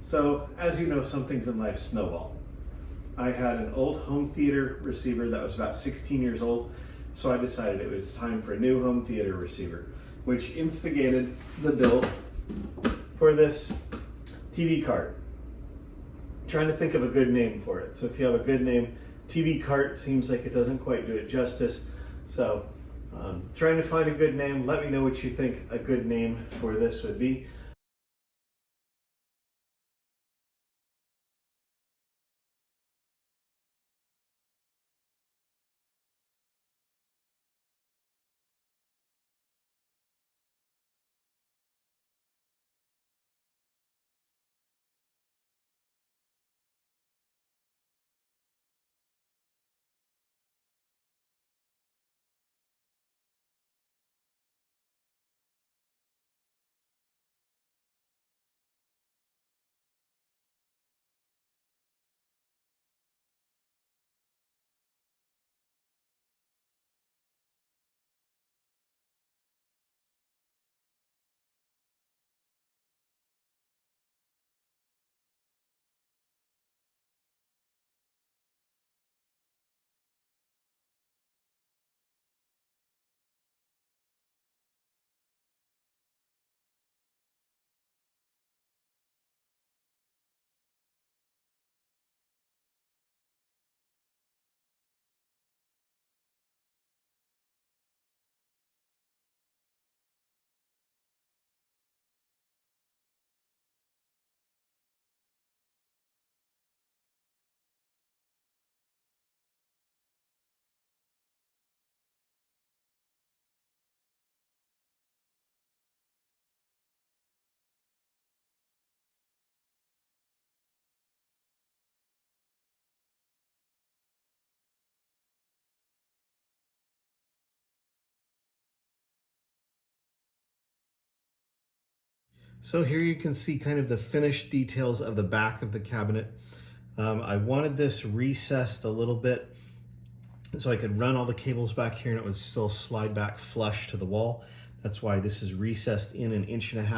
So, as you know, some things in life snowball. I had an old home theater receiver that was about 16 years old, so I decided it was time for a new home theater receiver, which instigated the build for this TV cart. Trying to think of a good name for it. So if you have a good name, TV cart seems like it doesn't quite do it justice. So trying to find a good name. Let me know what you think a good name for this would be. So here you can see kind of the finished details of the back of the cabinet. I wanted this recessed a little bit so I could run all the cables back here and it would still slide back flush to the wall. That's why this is recessed in 1.5 inches.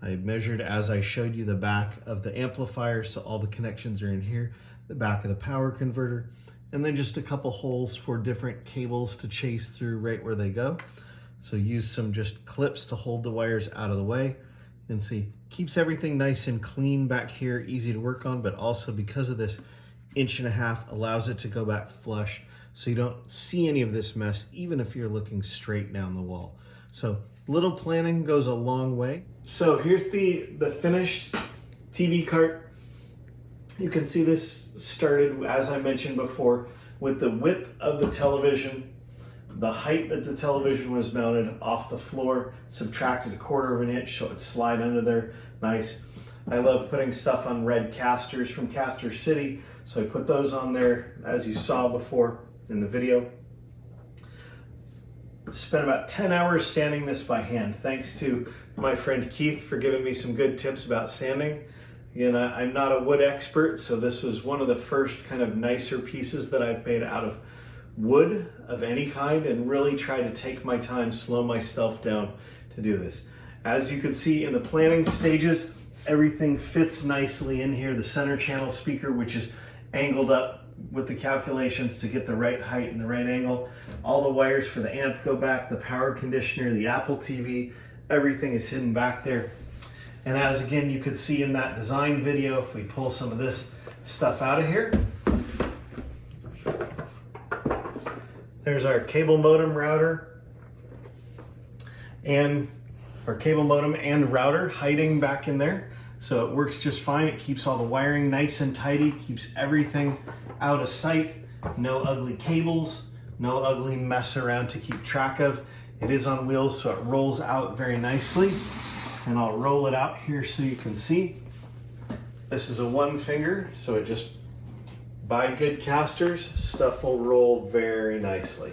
I measured as I showed you the back of the amplifier, so all the connections are in here, the back of the power converter, and then just a couple holes for different cables to chase through right where they go. So use some just clips to hold the wires out of the way. And see, keeps everything nice and clean back here, easy to work on, but also because of this 1.5 inches allows it to go back flush so you don't see any of this mess, even if you're looking straight down the wall. So little planning goes a long way. So here's the finished TV cart. You can see this started, as I mentioned before, with the width of the television, the height that the television was mounted off the floor, subtracted 1/4 inch so it slide under there nice. I love putting stuff on red casters from Caster City, so I put those on there as you saw before in the video. Spent about 10 hours sanding this by hand. Thanks to my friend Keith for giving me some good tips about sanding. Again, I'm not a wood expert, so this was one of the first kind of nicer pieces that I've made out of wood of any kind, and really try to take my time, slow myself down to do this. As you can see in the planning stages, everything fits nicely in here. The center channel speaker, which is angled up with the calculations to get the right height and the right angle. All the wires for the amp go back, the power conditioner, the Apple TV, everything is hidden back there. And as again, you could see in that design video, if we pull some of this stuff out of here, there's our cable modem router and our cable modem and router hiding back in there. So it works just fine. It keeps all the wiring nice and tidy, keeps everything out of sight. No ugly cables, no ugly mess around to keep track of. It is on wheels, so it rolls out very nicely. And I'll roll it out here so you can see. This is a 1 finger, so it just, by good casters, stuff will roll very nicely.